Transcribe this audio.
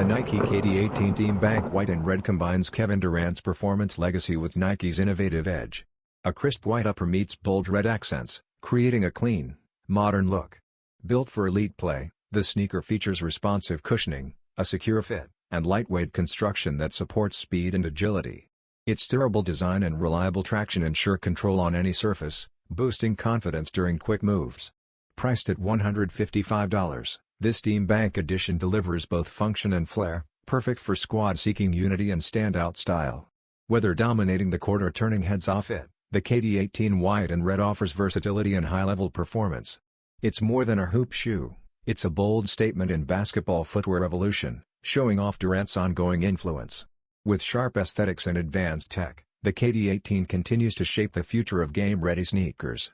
The Nike KD18 Team Bank White and Red combines Kevin Durant's performance legacy with Nike's innovative edge. A crisp white upper meets bold red accents, creating a clean, modern look. Built for elite play, the sneaker features responsive cushioning, a secure fit, and lightweight construction that supports speed and agility. Its durable design and reliable traction ensure control on any surface, boosting confidence during quick moves. Priced at $155, this Team Bank edition delivers both function and flair, perfect for squad seeking unity and standout style. Whether dominating the court or turning heads off it, the KD18 White and Red offers versatility and high-level performance. It's more than a hoop shoe, it's a bold statement in basketball footwear evolution, showing off Durant's ongoing influence. With sharp aesthetics and advanced tech, the KD18 continues to shape the future of game-ready sneakers.